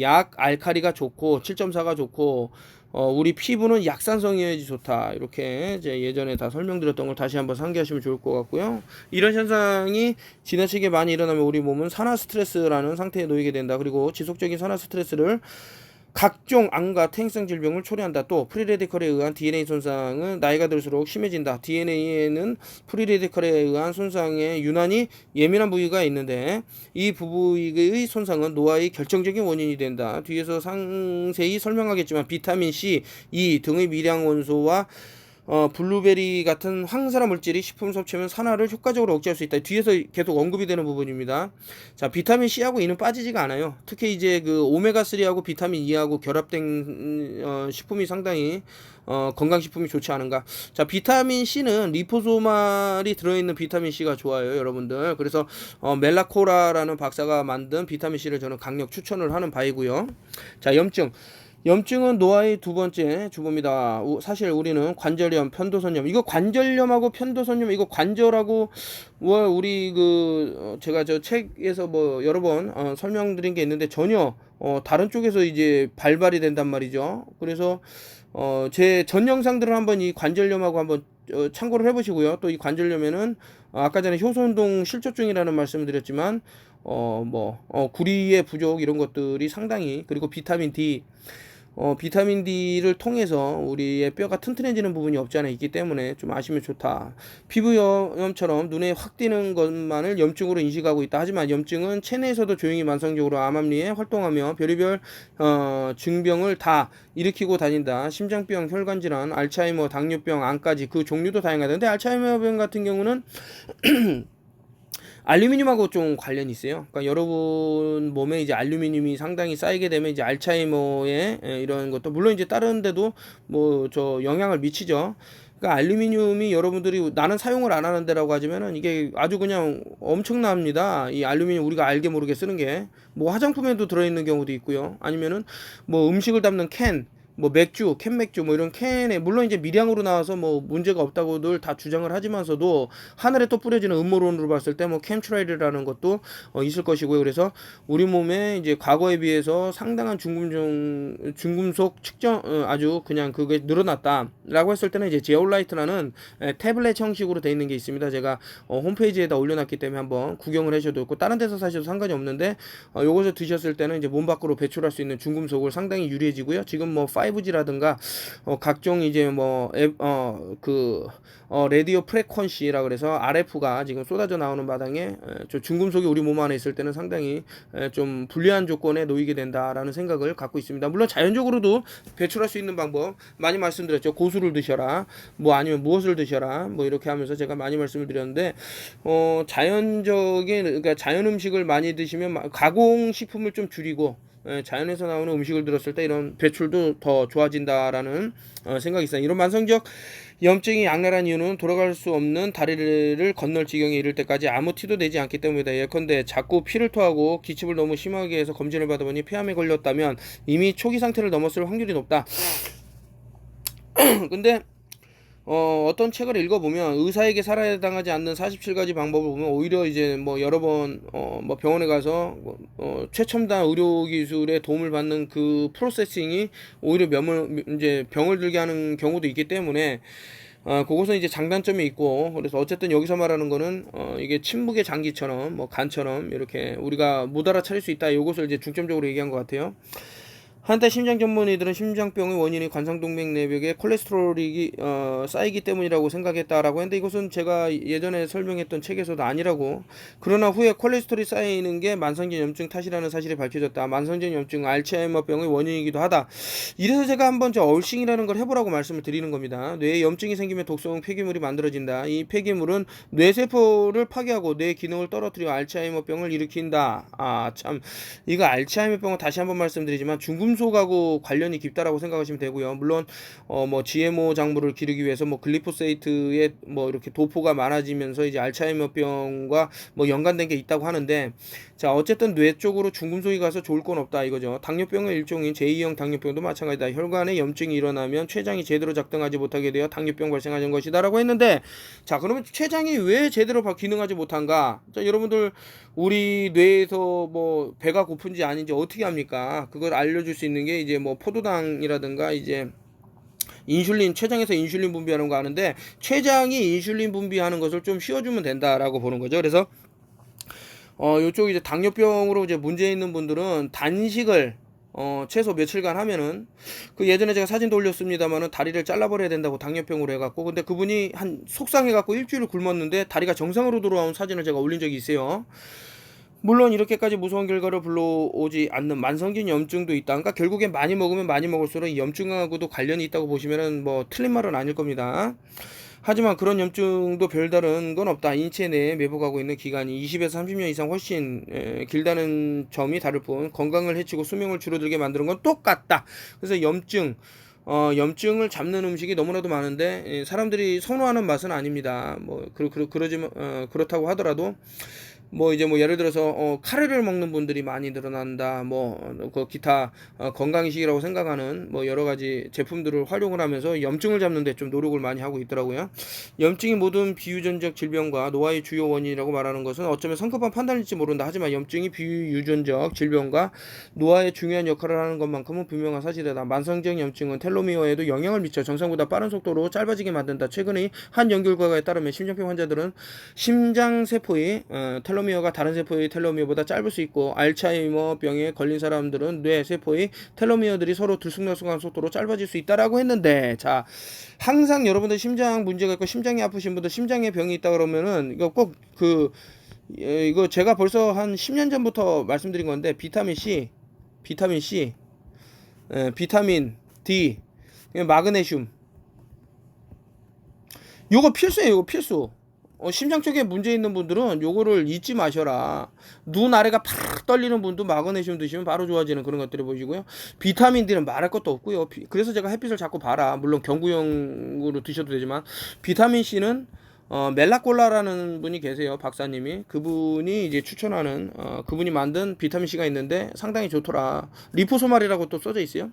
[SPEAKER 1] 약 알칼리가 좋고 7.4가 좋고, 우리 피부는 약산성이어야지 좋다. 이렇게 이제 예전에 다 설명드렸던 걸 다시 한번 상기하시면 좋을 것 같고요. 이런 현상이 지나치게 많이 일어나면 우리 몸은 산화 스트레스라는 상태에 놓이게 된다. 그리고 지속적인 산화 스트레스를 각종 암과 퇴행성 질병을 초래한다. 또 프리레디컬에 의한 DNA 손상은 나이가 들수록 심해진다. DNA에는 프리레디컬에 의한 손상에 유난히 예민한 부위가 있는데 이 부위의 손상은 노화의 결정적인 원인이 된다. 뒤에서 상세히 설명하겠지만 비타민 C, E 등의 미량 원소와 블루베리 같은 황산화 물질이 식품 섭취하면 산화를 효과적으로 억제할 수 있다. 뒤에서 계속 언급이 되는 부분입니다. 자, 비타민 C하고 E는 빠지지가 않아요. 특히 이제 오메가3하고 비타민 E하고 결합된 식품이 상당히 건강식품이 좋지 않은가. 자, 비타민 C는 리포소말이 들어있는 비타민 C가 좋아요, 여러분들. 그래서 멜라코라라는 박사가 만든 비타민 C를 저는 강력 추천을 하는 바이고요. 자, 염증은 노화의 두 번째 주범이다. 사실 우리는 관절염, 편도선염, 이거 관절염하고 편도선염, 이거 관절하고 우리 제가 저 책에서 여러 번 설명드린 게 있는데 전혀 다른 쪽에서 이제 발발이 된단 말이죠. 그래서 제 전 영상들을 한번 이 관절염하고 한번 참고를 해보시고요. 또 이 관절염에는 아까 전에 효소운동 실조증이라는 말씀을 드렸지만 구리의 부족 이런 것들이 상당히, 그리고 비타민 D 비타민 D를 통해서 우리의 뼈가 튼튼해지는 부분이 없지 않아 있기 때문에 좀 아시면 좋다. 피부염처럼 눈에 확 띄는 것만을 염증으로 인식하고 있다. 하지만 염증은 체내에서도 조용히 만성적으로 암 합리에 활동하며 별의별 증병을 다 일으키고 다닌다. 심장병, 혈관질환, 알츠하이머, 당뇨병, 암까지 그 종류도 다양하던데 알츠하이머병 같은 경우는 알루미늄하고 좀 관련이 있어요. 그러니까 여러분 몸에 이제 알루미늄이 상당히 쌓이게 되면 이제 알츠하이머에 이런 것도 물론 이제 다른 데도 뭐 저 영향을 미치죠. 그러니까 알루미늄이 여러분들이 나는 사용을 안 하는데라고 하지만은 이게 아주 그냥 엄청납니다. 이 알루미늄 우리가 알게 모르게 쓰는 게 뭐 화장품에도 들어있는 경우도 있고요. 아니면은 뭐 음식을 담는 캔, 뭐 맥주, 캔 맥주 뭐 이런 캔에 물론 이제 미량으로 나와서 뭐 문제가 없다고들 다 주장을 하지만서도 하늘에 또 뿌려지는 음모론으로 봤을 때 뭐 캠트레일이라는 것도 있을 것이고요. 그래서 우리 몸에 이제 과거에 비해서 상당한 중금속 측정 아주 그냥 그게 늘어났다라고 했을 때는 이제 제올라이트라는 태블릿 형식으로 되어 있는 게 있습니다. 제가 홈페이지에다 올려놨기 때문에 한번 구경을 하셔도 있고 다른 데서 사셔도 상관이 없는데 요것을 드셨을 때는 이제 몸 밖으로 배출할 수 있는 중금속을 상당히 유리해지고요. 지금 뭐 5G라든가 각종 이제 뭐 레디오 프레퀀시라 그래서 RF가 지금 쏟아져 나오는 마당에 중금속이 우리 몸 안에 있을 때는 상당히 좀 불리한 조건에 놓이게 된다라는 생각을 갖고 있습니다. 물론 자연적으로도 배출할 수 있는 방법 많이 말씀드렸죠. 고수를 드셔라, 뭐 아니면 무엇을 드셔라, 뭐 이렇게 하면서 제가 많이 말씀을 드렸는데 자연적인 그러니까 자연 음식을 많이 드시면 가공 식품을 좀 줄이고 자연에서 나오는 음식을 들었을 때 이런 배출도 더 좋아진다라는 생각이 있어요. 이런 만성적 염증이 악랄한 이유는 돌아갈 수 없는 다리를 건널 지경에 이를 때까지 아무 티도 내지 않기 때문이다. 예컨대 자꾸 피를 토하고 기침을 너무 심하게 해서 검진을 받아보니 폐암에 걸렸다면 이미 초기 상태를 넘었을 확률이 높다. 근데 어떤 책을 읽어보면 의사에게 살해당하지 않는 47가지 방법을 보면 오히려 이제 뭐 여러 번 뭐 병원에 가서 최첨단 의료 기술의 도움을 받는 그 프로세싱이 오히려 이제 병을 들게 하는 경우도 있기 때문에 그것은 이제 장단점이 있고 그래서 어쨌든 여기서 말하는 거는 이게 침묵의 장기처럼 뭐 간처럼 이렇게 우리가 못 알아차릴 수 있다. 이것을 이제 중점적으로 얘기한 것 같아요. 한때 심장 전문의들은 심장병의 원인이 관상동맥 내벽에 콜레스테롤이 쌓이기 때문이라고 생각했다라고 했는데 이것은 제가 예전에 설명했던 책에서도 아니라고. 그러나 후에 콜레스테롤이 쌓이는 게 만성적 염증 탓이라는 사실이 밝혀졌다. 만성적 염증은 알츠하이머병의 원인이기도 하다. 이래서 제가 한번 저 얼싱이라는 걸 해보라고 말씀을 드리는 겁니다. 뇌에 염증이 생기면 독성 폐기물이 만들어진다. 이 폐기물은 뇌세포를 파괴하고 뇌 기능을 떨어뜨려 알츠하이머병을 일으킨다. 참 이거 알츠하이머병은 다시 한번 말씀드리지만 중금속하고 관련이 깊다라고 생각하시면 되고요. 물론 뭐 GMO 작물을 기르기 위해서 뭐 글리포세이트에 뭐 이렇게 도포가 많아지면서 이제 알츠하이머병과 뭐 연관된 게 있다고 하는데 자 어쨌든 뇌 쪽으로 중금속이 가서 좋을 건 없다 이거죠. 당뇨병의 일종인 제2형 당뇨병도 마찬가지다. 혈관에 염증이 일어나면 췌장이 제대로 작동하지 못하게 되어 당뇨병 발생하는 것이다라고 했는데 자 그러면 췌장이 왜 제대로 기능하지 못한가? 자 여러분들 우리 뇌에서 뭐 배가 고픈지 아닌지 어떻게 합니까? 그걸 알려줄 수 있는 게 이제 뭐 포도당이라든가 이제 인슐린 췌장에서 인슐린 분비하는 거 하는데 췌장이 인슐린 분비하는 것을 좀 쉬어주면 된다라고 보는 거죠. 그래서 요쪽 이제 당뇨병으로 이제 문제 있는 분들은 단식을 최소 며칠간 하면은 그 예전에 제가 사진도 올렸습니다만은 다리를 잘라버려야 된다고 당뇨병으로 해갖고 근데 그분이 한 속상해갖고 일주일 굶었는데 다리가 정상으로 돌아온 사진을 제가 올린 적이 있어요. 물론 이렇게까지 무서운 결과를 불러오지 않는 만성적인 염증도 있다. 그러니까 결국엔 많이 먹으면 많이 먹을수록 이 염증하고도 관련이 있다고 보시면은 뭐 틀린 말은 아닐 겁니다. 하지만 그런 염증도 별다른 건 없다. 인체 내에 매복하고 있는 기간이 20에서 30년 이상 훨씬 길다는 점이 다를 뿐 건강을 해치고 수명을 줄어들게 만드는 건 똑같다. 그래서 염증을 잡는 음식이 너무나도 많은데 사람들이 선호하는 맛은 아닙니다. 뭐 그러지만 그렇다고 하더라도 뭐 이제 뭐 예를 들어서 카레를 먹는 분들이 많이 늘어난다. 그 기타 건강이식이라고 생각하는 뭐 여러 가지 제품들을 활용을 하면서 염증을 잡는 데 좀 노력을 많이 하고 있더라고요. 염증이 모든 비유전적 질병과 노화의 주요 원인이라고 말하는 것은 어쩌면 성급한 판단일지 모른다. 하지만 염증이 비유전적 질병과 노화의 중요한 역할을 하는 것만큼은 분명한 사실이다. 만성적 염증은 텔로미어에도 영향을 미쳐 정상보다 빠른 속도로 짧아지게 만든다. 최근의 한 연구 결과에 따르면 심장병 환자들은 심장세포의 텔로미어 텔로미어가 다른 세포의 텔로미어보다 짧을 수 있고 알츠하이머 병에 걸린 사람들은 뇌 세포의 텔로미어들이 서로 들쑥날쑥한 속도로 짧아질 수 있다라고 했는데, 자, 항상 여러분들 심장 문제가 있고 심장이 아프신 분들 심장에 병이 있다 그러면은 이거 꼭 이거 제가 벌써 한 10년 전부터 말씀드린 건데, 비타민 C, 비타민 D, 마그네슘, 요거 필수예요. 요거 필수. 심장 쪽에 문제 있는 분들은 요거를 잊지 마셔라. 눈 아래가 팍 떨리는 분도 마그네슘 드시면 바로 좋아지는 그런 것들이 보시고요. 비타민 D는 말할 것도 없고요. 그래서 제가 햇빛을 자꾸 봐라. 물론 경구용으로 드셔도 되지만, 비타민 C는 멜라콜라라는 분이 계세요. 박사님이. 그분이 이제 추천하는 그분이 만든 비타민 C가 있는데 상당히 좋더라. 리포소말이라고 또 써져 있어요.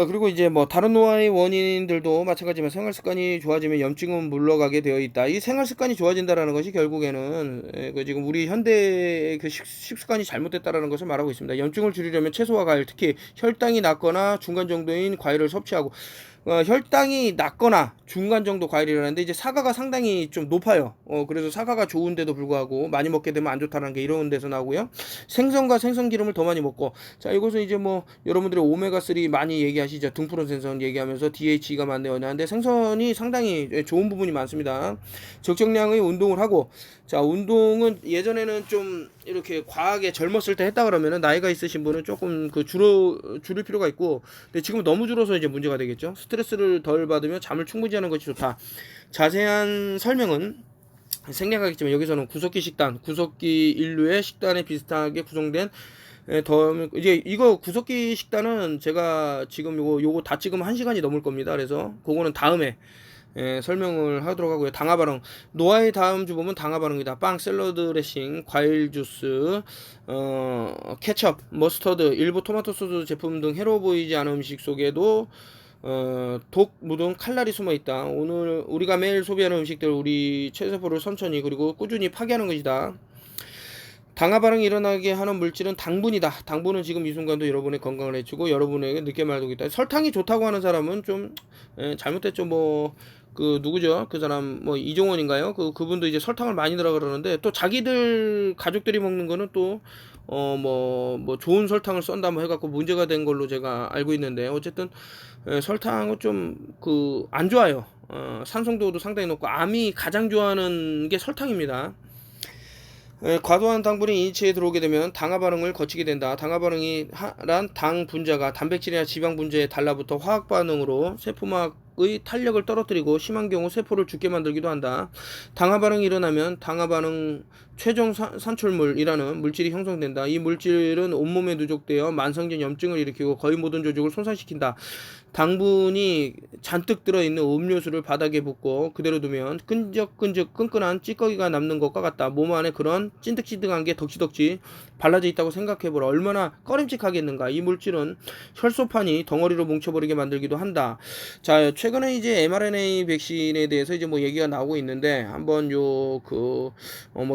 [SPEAKER 1] 그리고 이제 뭐 다른 노화의 원인들도 마찬가지지만 생활 습관이 좋아지면 염증은 물러가게 되어 있다. 이 생활 습관이 좋아진다라는 것이 결국에는 지금 우리 현대의 그 식습관이 잘못됐다라는 것을 말하고 있습니다. 염증을 줄이려면 채소와 과일, 특히 혈당이 낮거나 중간 정도인 과일을 섭취하고, 혈당이 낮거나 중간 정도 과일이라는데 이제 사과가 상당히 좀 높아요. 그래서 사과가 좋은데도 불구하고 많이 먹게 되면 안 좋다는 게 이런 데서 나오고요. 생선과 생선 기름을 더 많이 먹고, 자, 이것은 이제 뭐 여러분들이 오메가3 많이 얘기하시죠. 등푸른 생선 얘기하면서 DHA가 많네요. 근데 생선이 상당히 좋은 부분이 많습니다. 적정량의 운동을 하고, 자, 운동은 예전에는 좀 이렇게 과하게 젊었을 때 했다 그러면은 나이가 있으신 분은 조금 줄일 필요가 있고, 근데 지금 너무 줄어서 이제 문제가 되겠죠. 스트레스를 덜 받으며 잠을 충분히 자는 것이 좋다. 자세한 설명은 생략하겠지만 여기서는 구석기 식단, 구석기 인류의 식단에 비슷하게 구성된 이제 이거 구석기 식단은 제가 지금 요거 다 찍으면 1시간이 넘을 겁니다. 그래서 그거는 다음에 설명을 하도록 하고요. 당화발흥, 노화의 다음 주범은 당화발흥이다. 빵, 샐러드 드레싱, 과일 주스, 케첩, 머스터드, 일부 토마토 소스 제품 등 해로워 보이지 않은 음식 속에도 독 묻은 칼날이 숨어 있다. 오늘 우리가 매일 소비하는 음식들 우리 체세포를 천천히 그리고 꾸준히 파괴하는 것이다. 당화 반응이 일어나게 하는 물질은 당분이다. 당분은 지금 이 순간도 여러분의 건강을 해치고 여러분에게 늦게 말하고 있다. 설탕이 좋다고 하는 사람은 좀 잘못됐죠. 뭐 누구죠? 그 사람 뭐 이종원인가요? 그분도 이제 설탕을 많이 넣으라 그러는데, 또 자기들 가족들이 먹는 거는 또 뭐 좋은 설탕을 썬다 뭐 해갖고 문제가 된 걸로 제가 알고 있는데, 어쨌든 설탕은 좀 안 좋아요. 산성도도 상당히 높고 암이 가장 좋아하는 게 설탕입니다. 과도한 당분이 인체에 들어오게 되면 당화 반응을 거치게 된다. 당화 반응이란 당 분자가 단백질이나 지방 분자에 달라붙어 화학 반응으로 세포막의 탄력을 떨어뜨리고 심한 경우 세포를 죽게 만들기도 한다. 당화 반응이 일어나면 당화 반응 최종 산출물이라는 물질이 형성된다. 이 물질은 온몸에 누적되어 만성적 염증을 일으키고 거의 모든 조직을 손상시킨다. 당분이 잔뜩 들어있는 음료수를 바닥에 붓고 그대로 두면 끈적끈적 끈끈한 찌꺼기가 남는 것과 같다. 몸 안에 그런 찐득찐득한 게 덕지덕지 발라져 있다고 생각해보라. 얼마나 꺼림칙하겠는가. 이 물질은 혈소판이 덩어리로 뭉쳐버리게 만들기도 한다. 자, 최근에 이제 mRNA 백신에 대해서 이제 뭐 얘기가 나오고 있는데, 한번 뭐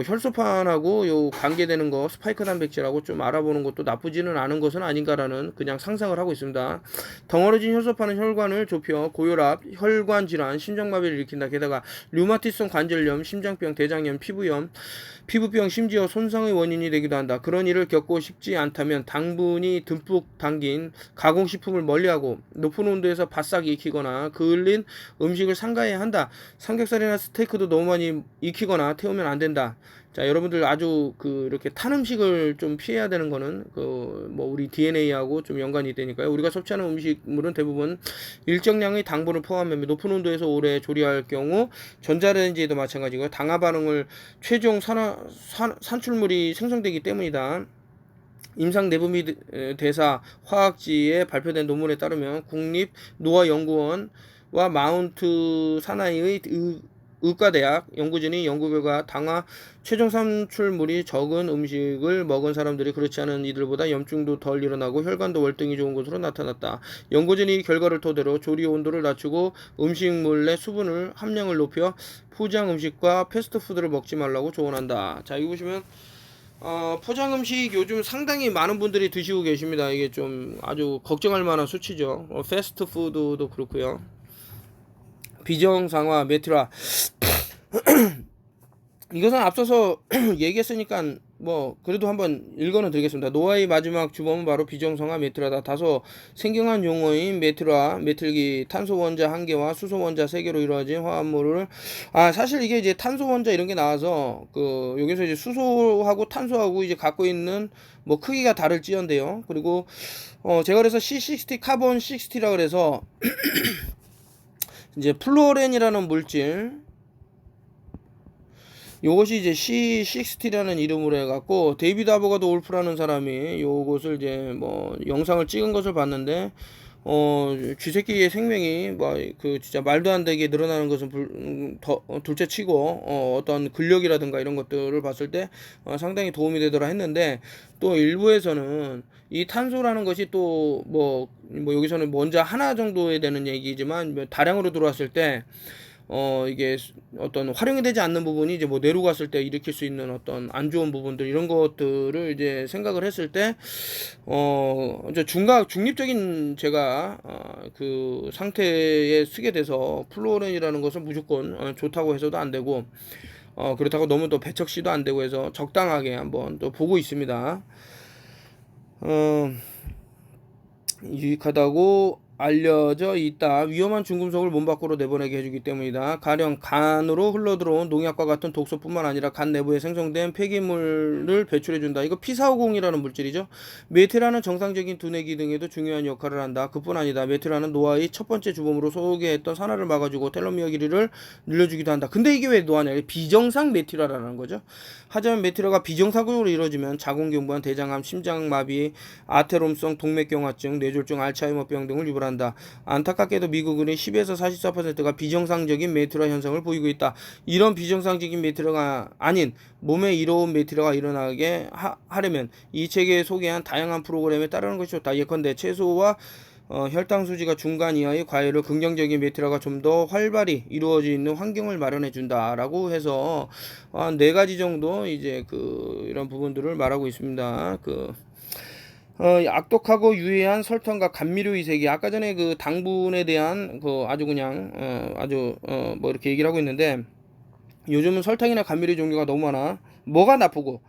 [SPEAKER 1] 혈소판하고 관계되는 거 스파이크 단백질하고 좀 알아보는 것도 나쁘지는 않은 것은 아닌가라는 그냥 상상을 하고 있습니다. 덩어러진 혈소판은 혈관을 좁혀 고혈압, 혈관 질환, 심장마비를 일으킨다. 게다가 류마티성 관절염, 심장병, 대장염, 피부병, 심지어 손상의 원인이 되기도 한다. 그런 일을 겪고 싶지 않다면 당분이 듬뿍 담긴 가공식품을 멀리하고 높은 온도에서 바싹 익히거나 그을린 음식을 삼가해야 한다. 삼겹살이나 스테이크도 너무 많이 익히거나 태우면 안 된다. 자, 여러분들 아주 이렇게 탄 음식을 좀 피해야 되는 거는 뭐 우리 DNA하고 좀 연관이 되니까요. 우리가 섭취하는 음식물은 대부분 일정량의 당분을 포함하며 높은 온도에서 오래 조리할 경우 전자레인지에도 마찬가지고요. 당화 반응을 최종 산출물이 생성되기 때문이다. 임상 내부 및 대사 화학지에 발표된 논문에 따르면 국립노화연구원과 마운트 사나이의 의과대학 연구진이 연구 결과 당화 최종 산출물이 적은 음식을 먹은 사람들이 그렇지 않은 이들보다 염증도 덜 일어나고 혈관도 월등히 좋은 것으로 나타났다. 연구진이 결과를 토대로 조리 온도를 낮추고 음식물 내 수분을 함량을 높여 포장 음식과 패스트푸드를 먹지 말라고 조언한다. 자, 여기 보시면 포장 음식 요즘 상당히 많은 분들이 드시고 계십니다. 이게 좀 아주 걱정할 만한 수치죠. 패스트푸드도 그렇고요. 비정상화 메트라 이것은 앞서서 얘기했으니까 뭐 그래도 한번 읽어는 드리겠습니다. 노아의 마지막 주범은 바로 비정상화 메트라다. 다소 생경한 용어인 메트라, 메틀기, 탄소 원자 1개와 수소 원자 3개로 이루어진 화합물을 사실 이게 이제 탄소 원자 이런 게 나와서 그 여기서 이제 수소하고 탄소하고 이제 갖고 있는 뭐 크기가 다를지언데요. 그리고 제가 그래서 C60 카본 60라 그래서 이제 플로렌이라는 물질, 요것이 이제 C60라는 이름으로 해갖고 데이비드 아보가도 올프라는 사람이 요것을 이제 뭐 영상을 찍은 것을 봤는데 쥐새끼의 생명이 뭐 그 진짜 말도 안 되게 늘어나는 것은 둘째치고 어떤 근력이라든가 이런 것들을 봤을 때 상당히 도움이 되더라 했는데, 또 일부에서는 이 탄소라는 것이 또 뭐 여기서는 원자 하나 정도에 되는 얘기지만 뭐 다량으로 들어왔을 때 이게 어떤 활용이 되지 않는 부분이 이제 뭐 내로 갔을 때 일으킬 수 있는 어떤 안 좋은 부분들, 이런 것들을 이제 생각을 했을 때 이제 중립적인 제가 그 상태에 쓰게 돼서 플로렌이라는 것은 무조건 좋다고 해서도 안 되고 그렇다고 너무 또 배척시도 안 되고 해서 적당하게 한번 또 보고 있습니다. 유익하다고 알려져 있다. 위험한 중금속을 몸 밖으로 내보내게 해주기 때문이다. 가령 간으로 흘러들어온 농약과 같은 독소뿐만 아니라 간 내부에 생성된 폐기물을 배출해준다. 이거 P450이라는 물질이죠. 메테라는 정상적인 두뇌 기능에도 중요한 역할을 한다. 그뿐 아니다. 메테라는 노아의 첫 번째 주범으로 소개했던 산화를 막아주고 텔로미어 길이를 늘려주기도 한다. 근데 이게 왜 노아냐? 비정상 메티라라는 거죠. 하지만 메티라가 비정상적으로 이루어지면 자궁경부암, 대장암, 심장마비, 아테롬성 동맥경화증, 뇌졸중, 알츠하이머병 등을 유발한다. 안타깝게도 미국은 10에서 44%가 비정상적인 메티라 현상을 보이고 있다. 이런 비정상적인 메티라가 아닌 몸에 이로운 메티라가 일어나게 하려면 이 책에 소개한 다양한 프로그램에 따르는 것이 좋다. 예컨대 채소와 혈당 수치가 중간 이하의 과일을 긍정적인 메티라가 좀 더 활발히 이루어져 있는 환경을 마련해 준다라고 해서 한 4가지 정도 이제 이런 부분들을 말하고 있습니다. 악독하고 유해한 설탕과 감미료 이색이, 아까 전에 그 당분에 대한 아주 그냥 뭐 이렇게 얘기를 하고 있는데, 요즘은 설탕이나 감미료 종류가 너무 많아. 뭐가 나쁘고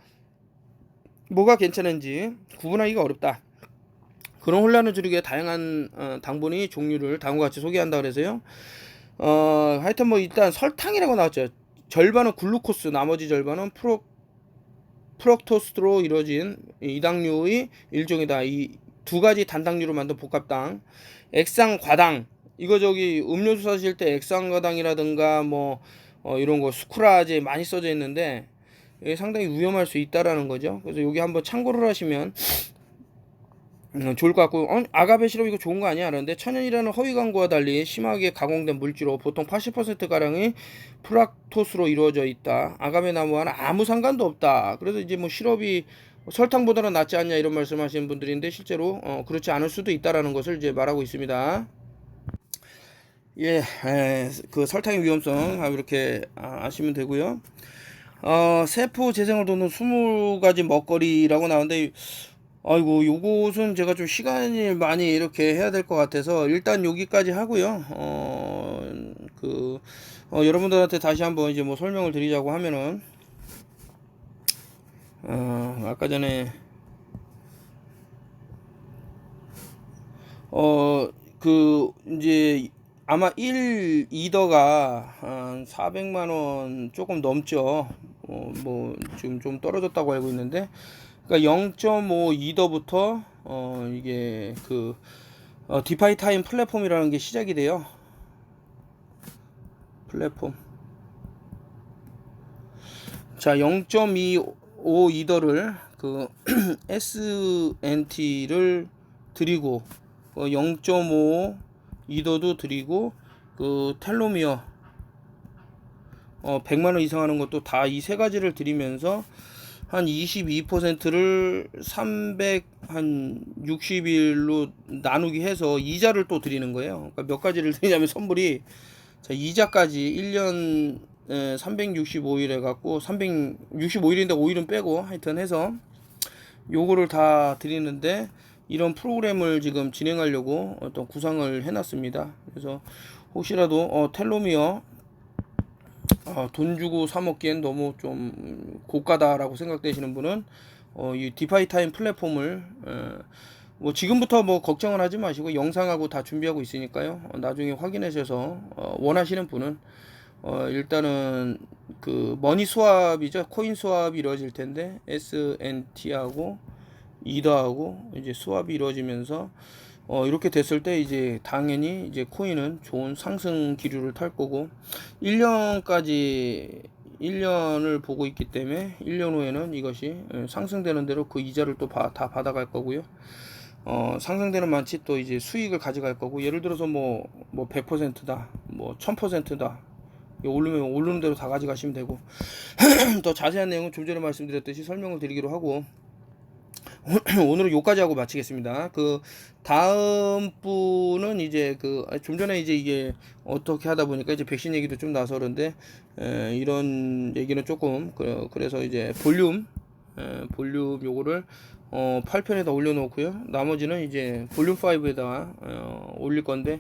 [SPEAKER 1] 뭐가 괜찮은지 구분하기가 어렵다. 그런 혼란을 줄이기 위해 다양한 당분의 종류를 다음과 같이 소개한다 그래서요. 하여튼 뭐 일단 설탕이라고 나왔죠. 절반은 글루코스, 나머지 절반은 프럭토스로 이루어진 이당류의 일종이다. 이 2가지 단당류로 만든 복합당. 액상과당, 이거 음료수 사실 때 액상과당이라든가 뭐 이런 거 스쿠라제 많이 써져 있는데 이게 상당히 위험할 수 있다라는 거죠. 그래서 여기 한번 참고를 하시면 좋을 것 같고, 아가베 시럽 이거 좋은 거 아니야? 그런데 천연이라는 허위 광고와 달리 심하게 가공된 물질로 보통 80%가량이 프락토스로 이루어져 있다. 아가베 나무와는 아무 상관도 없다. 그래서 이제 뭐 시럽이 설탕보다는 낫지 않냐 이런 말씀하시는 분들인데, 실제로 그렇지 않을 수도 있다라는 것을 이제 말하고 있습니다. 예, 그 설탕의 위험성 이렇게 아시면 되고요. 세포 재생을 돕는 20가지 먹거리라고 나오는데, 아이고 요것은 제가 좀 시간이 많이 이렇게 해야 될 것 같아서 일단 여기까지 하고요. 여러분들한테 다시 한번 이제 뭐 설명을 드리자고 하면은, 아까 전에 이제 아마 2더가 한 400만원 조금 넘죠. 뭐 지금 좀 떨어졌다고 알고 있는데, 그러니까 0.5 2더부터 이게 디파이 타임 플랫폼이라는 게 시작이 돼요. 플랫폼. 자, 0.25 이더를 SNT를 드리고 0.5 이더도 드리고 텔로미어 100만원 이상 하는 것도 다 이 3가지를 드리면서 한 22%를 360일로 나누기 해서 이자를 또 드리는 거예요. 그러니까 몇 가지를 드리냐면 선물이, 자, 이자까지 1년 365일 해갖고 365일인데 5일은 빼고 하여튼 해서 요거를 다 드리는데, 이런 프로그램을 지금 진행하려고 어떤 구상을 해놨습니다. 그래서 혹시라도 텔로미어 돈 주고 사 먹기엔 너무 좀 고가다라고 생각되시는 분은 이 디파이 타임 플랫폼을 뭐 지금부터 뭐 걱정을 하지 마시고 영상하고 다 준비하고 있으니까요. 나중에 확인하셔서 원하시는 분은 일단은 그 머니 스왑이죠. 코인 스왑이 이루어질 텐데 SNT하고 이더하고 이제 스왑이 이루어지면서 이렇게 됐을 때 이제 당연히 이제 코인은 좋은 상승 기류를 탈 거고 1년을 보고 있기 때문에 1년 후에는 이것이 상승되는 대로 그 이자를 또 다 받아갈 거고요. 상승되는 만치 또 이제 수익을 가져갈 거고, 예를 들어서 뭐 100%다, 뭐 1000%다. 오르면 오르는 대로 다 가져가시면 되고, 더 자세한 내용은 좀 전에 말씀드렸듯이 설명을 드리기로 하고, 오늘은 요까지 하고 마치겠습니다. 그 다음 분은 이제 좀 전에 이제 이게 어떻게 하다 보니까 이제 백신 얘기도 좀 나서 그런데 이런 얘기는 조금 그래서 이제 볼륨 요거를 8편에다 올려놓고요. 나머지는 이제 볼륨 5에다 올릴 건데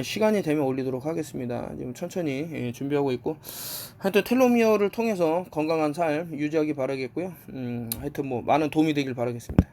[SPEAKER 1] 시간이 되면 올리도록 하겠습니다. 지금 천천히 준비하고 있고, 하여튼 텔로미어를 통해서 건강한 삶 유지하기 바라겠고요. 하여튼 뭐 많은 도움이 되길 바라겠습니다.